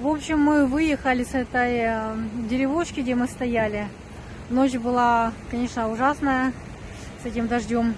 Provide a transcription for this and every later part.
В общем, мы выехали с этой деревушки, где мы стояли. Ночь была, конечно, ужасная с этим дождем.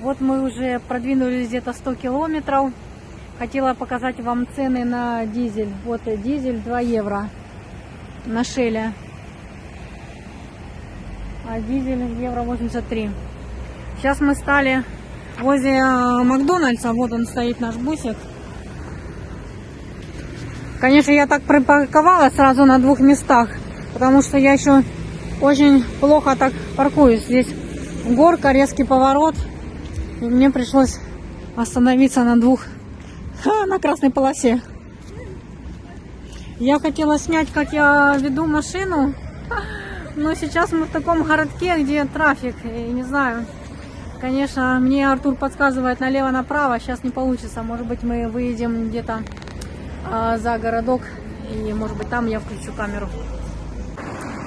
Вот мы уже продвинулись где-то 100 километров. Хотела показать вам цены на дизель. Вот дизель 2 евро на Шелле. А дизель евро 83. Сейчас мы стали возле Макдональдса. Вот он стоит, наш бусик. Конечно, я так припарковала сразу на 2 местах, потому что я еще очень плохо так паркуюсь. Здесь горка, резкий поворот. И мне пришлось остановиться на 2, на красной полосе. Я хотела снять, как я веду машину, но сейчас мы в таком городке, где трафик. И не знаю, конечно, мне Артур подсказывает налево-направо. Сейчас не получится. Может быть, мы выедем где-то за городок, и может быть там я включу камеру.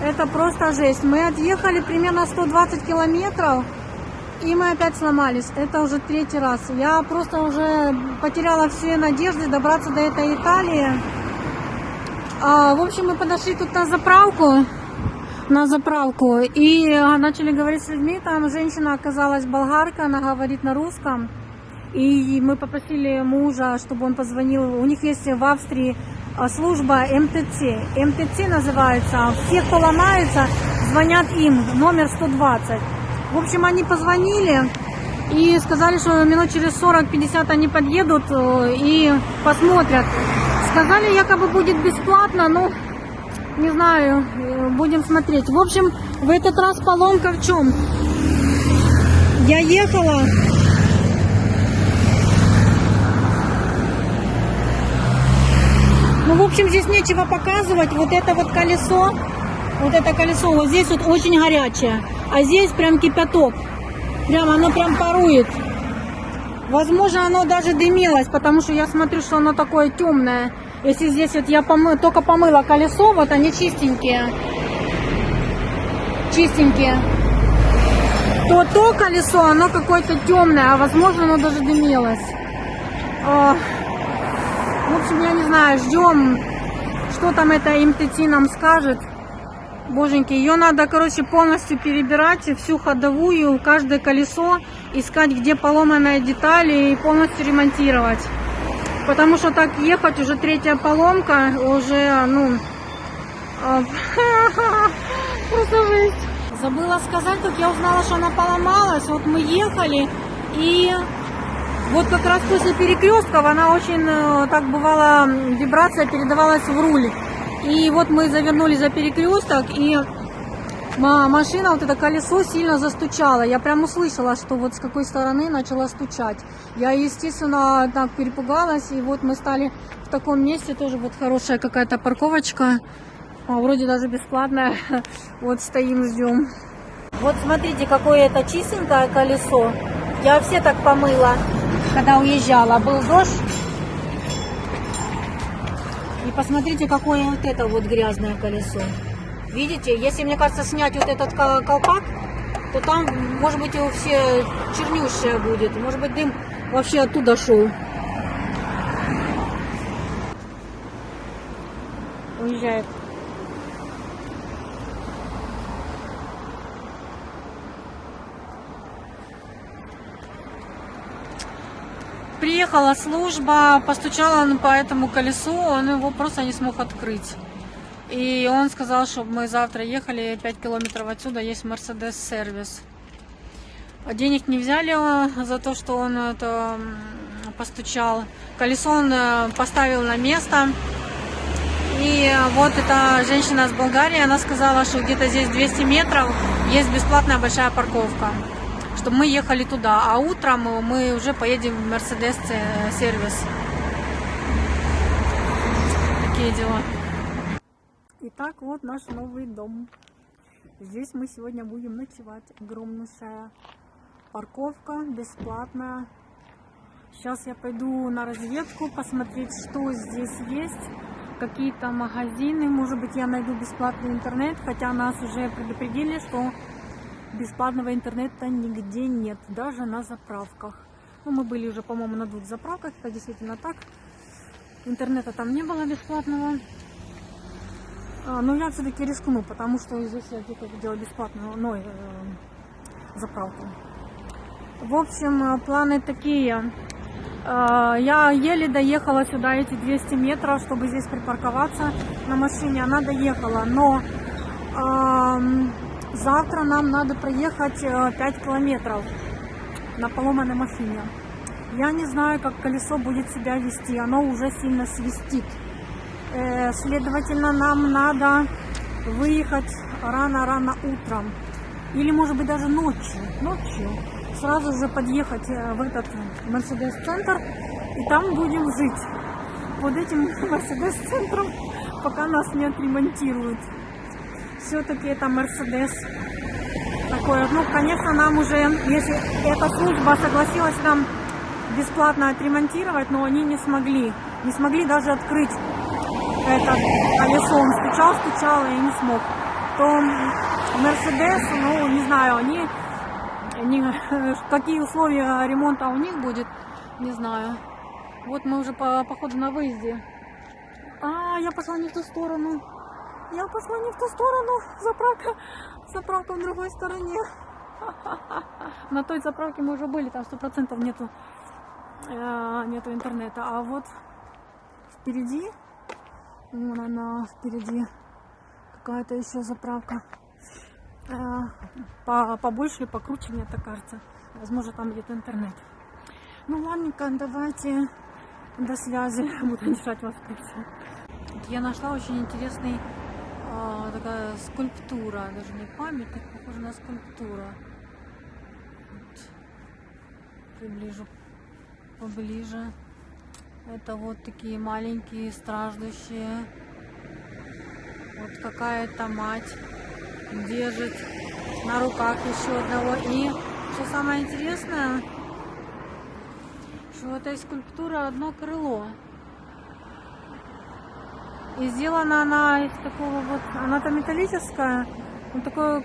Это просто жесть. Мы отъехали примерно 120 километров, и мы опять сломались. Это уже 3-й раз. Я просто уже потеряла все надежды добраться до этой Италии. В общем, мы подошли тут на заправку, и начали говорить с людьми. Там женщина оказалась болгарка, она говорит на русском. И мы попросили мужа, чтобы он позвонил. У них есть в Австрии служба МТЦ. МТЦ называется. Все, кто ломается, звонят им. Номер 120. В общем, они позвонили и сказали, что минут через 40-50 они подъедут и посмотрят. Сказали, якобы будет бесплатно, но не знаю, будем смотреть. В общем, в этот раз поломка в чем? Я ехала... Ну, в общем, здесь нечего показывать. Вот это вот колесо, вот здесь вот очень горячее. А здесь прям кипяток. Прям оно прям парует. Возможно, оно даже дымилось, потому что я смотрю, что оно такое темное. Если здесь вот я только помыла колесо, вот они чистенькие. То колесо, оно какое-то темное, а возможно, оно даже дымилось. В общем, я не знаю, ждем, что там это МТЦ нам скажет. Боженьки, ее надо, короче, полностью перебирать, всю ходовую, каждое колесо, искать, где поломанная деталь, и полностью ремонтировать. Потому что так ехать, уже 3-я поломка, уже, ну, просто жесть. Забыла сказать, как я узнала, что она поломалась. Вот мы ехали, и... Вот как раз после перекрестков она очень, так бывала, вибрация передавалась в руль. И вот мы завернули за перекресток, и машина, вот это колесо сильно застучало. Я прям услышала, что вот с какой стороны начала стучать. Я, естественно, так перепугалась, и вот мы стали в таком месте, тоже вот хорошая какая-то парковочка, вроде даже бесплатная. Вот стоим, ждем. Вот смотрите, какое это чистенькое колесо. Я все так помыла, когда уезжала. Был дождь. И посмотрите, какое вот это вот грязное колесо. Видите? Если, мне кажется, снять вот этот колпак, то там, может быть, его все чернющее будет. Может быть, дым вообще оттуда шел. Уезжает. Приехала служба, постучала по этому колесу, он его просто не смог открыть. И он сказал, чтобы мы завтра ехали 5 километров отсюда, есть Mercedes сервис. Денег не взяли за то, что он это постучал. Колесо он поставил на место. И вот эта женщина с Болгарии, она сказала, что где-то здесь 200 метров есть бесплатная большая парковка, чтобы мы ехали туда, а утром мы уже поедем в Mercedes сервис. Такие дела. Итак, вот наш новый дом. Здесь мы сегодня будем ночевать. Огромнейшая парковка, бесплатная. Сейчас я пойду на разведку, посмотреть, что здесь есть. Какие-то магазины, может быть, я найду бесплатный интернет, хотя нас уже предупредили, что бесплатного интернета нигде нет, даже на заправках. Ну, мы были уже, по-моему, на 2 заправках, это действительно так. интернета там не было бесплатного. Но я все-таки рискну, потому что здесь я где-то видела бесплатную заправку. В общем, планы такие. Я еле доехала сюда эти 200 метров, чтобы здесь припарковаться на машине. Она доехала, но завтра нам надо проехать 5 километров на поломанной машине. Я не знаю, как колесо будет себя вести. Оно уже сильно свистит. Следовательно, нам надо выехать рано-рано утром. Или, может быть, даже ночью. Сразу же подъехать в этот Мерседес-центр. И там будем жить. Под этим Мерседес-центром, пока нас не отремонтируют. Все-таки это Мерседес. Такое. Ну, конечно, нам уже, если эта служба согласилась нам бесплатно отремонтировать, но они не смогли. Не смогли даже открыть это колесо. Он стучал, и не смог. То Мерседес, ну, не знаю, они какие условия ремонта у них будет, не знаю. Вот мы уже походу на выезде. Я пошла не в ту сторону. Заправка в другой стороне. На той заправке мы уже были, там 100% нету интернета. А вот впереди, вон она впереди, какая-то еще заправка. Побольше, покруче, мне так кажется. Возможно, там где-то интернет. Ну ладненько, давайте до связи. Буду держать вас в курсе. Я нашла очень интересный такая скульптура, даже не памятник, похоже на скульптура. Вот. Приближу поближе. Это вот такие маленькие страждущие. Вот какая-то мать держит на руках еще одного. И что самое интересное, что у этой скульптуры одно крыло. И сделана она из такого вот, она-то металлическая, вот такое,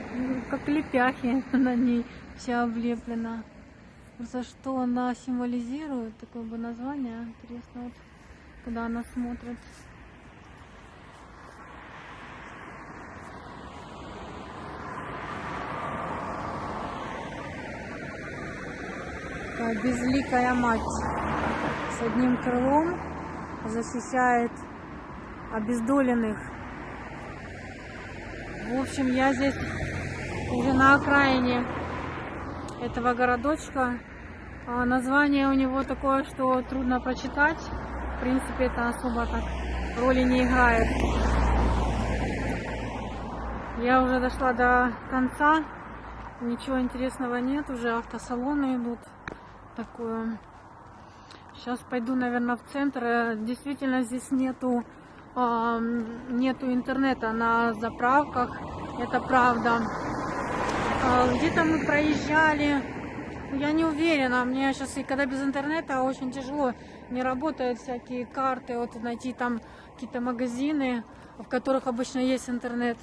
как лепяхи на ней вся облеплена. За что она символизирует, такое бы название. Интересно, вот, куда она смотрит. Такая безликая мать с одним крылом защищает обездоленных. В общем, я здесь уже на окраине этого городочка. Название у него такое, что трудно прочитать. В принципе, это особо так роли не играет. Я уже дошла до конца. Ничего интересного нет. Уже автосалоны идут. Такое. Сейчас пойду, наверное, в центр. Действительно, здесь нету интернета на заправках, это правда. Где-то мы проезжали, я не уверена, мне сейчас, и когда без интернета, очень тяжело, не работают всякие карты, вот найти там какие-то магазины, в которых обычно есть интернет,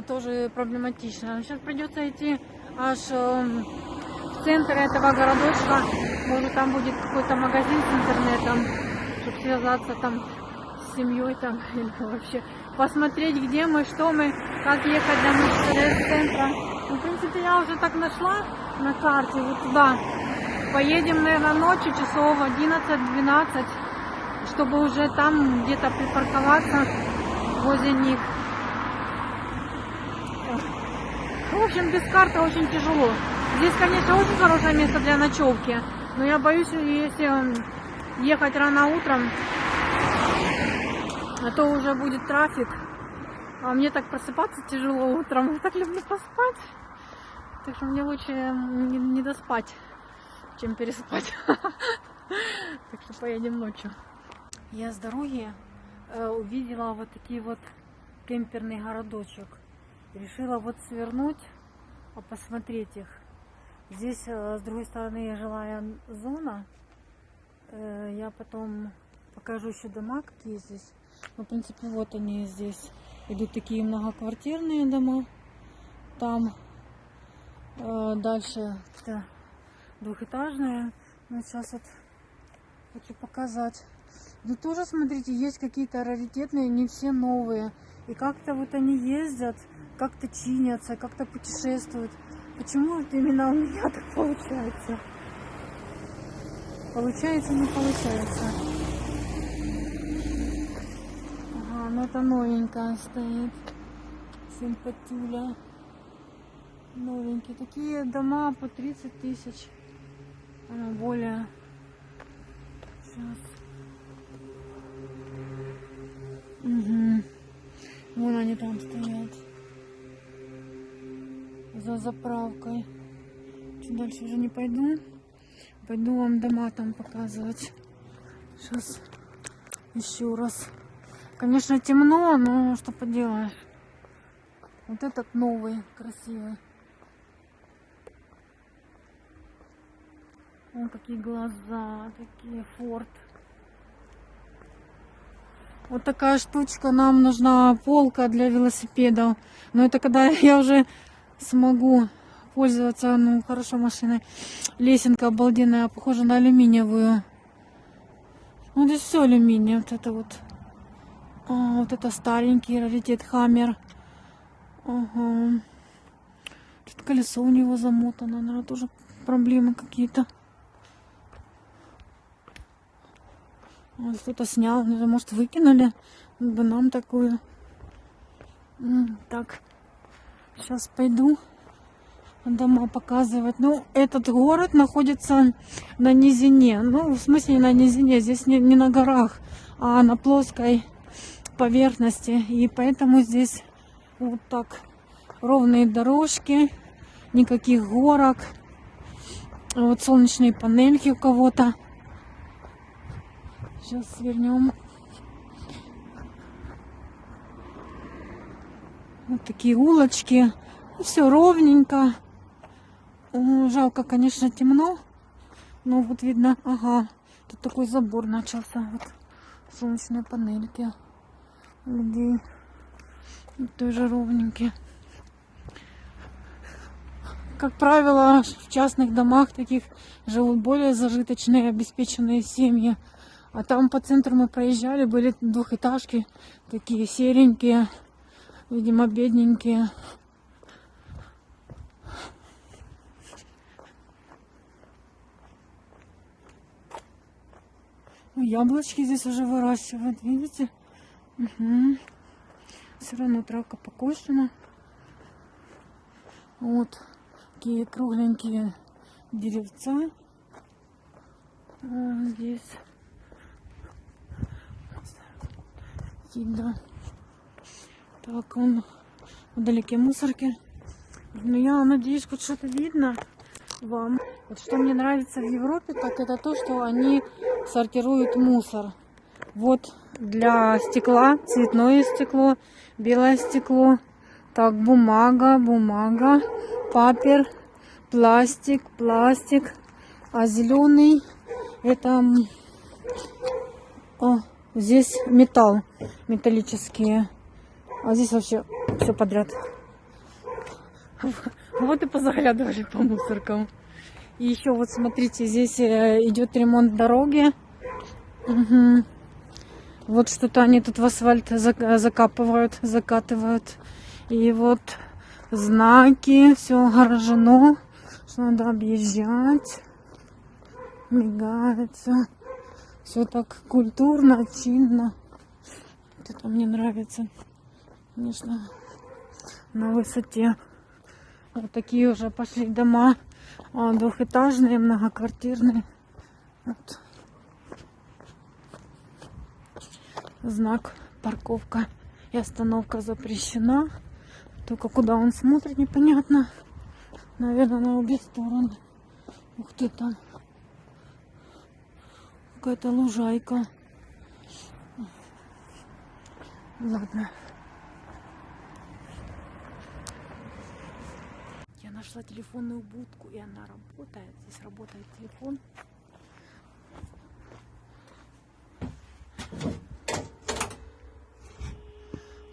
тоже проблематично. Сейчас придется идти аж в центр этого городочка, может там будет какой-то магазин с интернетом, чтобы связаться там с семьей там, или вообще посмотреть, где мы, что мы, как ехать до Мерседес-центра. Ну, в принципе, я уже так нашла на карте, вот туда. Поедем, наверное, ночью, часов 11-12, чтобы уже там где-то припарковаться возле них. В общем, без карты очень тяжело. Здесь, конечно, очень хорошее место для ночевки, но я боюсь, если ехать рано утром, а то уже будет трафик. А мне так просыпаться тяжело утром. Я так люблю поспать. Так что мне лучше не доспать, чем переспать. Так что поедем ночью. Я с дороги увидела вот такие вот кемперный городочек. Решила вот свернуть, посмотреть их. Здесь с другой стороны жилая зона. Я потом покажу еще дома, какие здесь. Ну, в принципе, вот они здесь. Идут такие многоквартирные дома. Там дальше двухэтажные. Ну, сейчас вот хочу показать. Тут тоже, смотрите, есть какие-то раритетные, не все новые. И как-то вот они ездят, как-то чинятся, как-то путешествуют. Почему вот именно у меня так получается? Получается, не получается. Ага, ну это новенькая стоит. Симпатюля. Новенькие. Такие дома по 30 тысяч. Она более. Сейчас. Угу. Вон они там стоят. За заправкой. Чуть дальше уже не пойду. Пойду вам дома там показывать. Сейчас еще раз. Конечно, темно, но что поделаешь. Вот этот новый, красивый. Вон какие глаза, такие Форд. Вот такая штучка. Нам нужна полка для велосипедов. Но это когда я уже смогу пользоваться, ну, хорошо машиной. Лесенка обалденная, похожа на алюминиевую. Ну, здесь все алюминий. Вот это вот. Вот это старенький раритет Хаммер. Ага. Тут колесо у него замотано. Наверное, тоже проблемы какие-то. Вот кто-то снял. Может, выкинули бы нам такую. Так. Сейчас пойду дома показывать. Ну, этот город находится на низине. Ну, в смысле не на низине. Здесь не на горах, а на плоской поверхности. И поэтому здесь вот так ровные дорожки, никаких горок. Вот солнечные панельки у кого-то. Сейчас свернем. Вот такие улочки. Все ровненько. Жалко, конечно, темно. Но вот видно, ага, тут такой забор начался. Вот солнечные панельки людей. Тоже ровненькие. Как правило, в частных домах таких живут более зажиточные, обеспеченные семьи. А там по центру мы проезжали, были двухэтажки, такие серенькие, видимо, бедненькие. Яблочки здесь уже выращивают, видите? Угу. Все равно травка покошена. Вот такие кругленькие деревца. Здесь видно. Так, он вдалеке мусорки. Но я надеюсь, хоть что-то видно вам. Вот что мне нравится в Европе, так это то, что они сортируют мусор. Вот для стекла цветное стекло, белое стекло. Так, бумага, папер, пластик. А зеленый это здесь металл, металлические. А здесь вообще все подряд. Вот и позаглядывали по мусоркам. И еще вот смотрите, здесь идет ремонт дороги. Угу. Вот что-то они тут в асфальт закапывают, закатывают. И вот знаки, все огорожено, что надо объезжать. Мигает все. Все так культурно, чинно. Вот это мне нравится. Конечно, на высоте. Вот такие уже пошли дома. Двухэтажные, многоквартирные. Вот. Знак парковка и остановка запрещена. Только куда он смотрит, непонятно. Наверное, на обе стороны. Ух ты, там какая-то лужайка. Ладно. Я нашла телефонную будку, и она работает. Здесь работает телефон.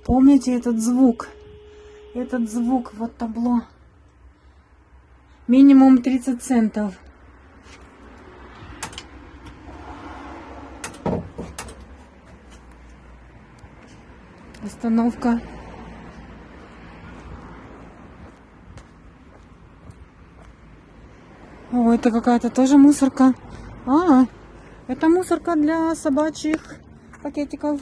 Помните этот звук? Этот звук, вот табло. Минимум 30 центов. Остановка. О, это какая-то тоже мусорка. А, это мусорка для собачьих пакетиков.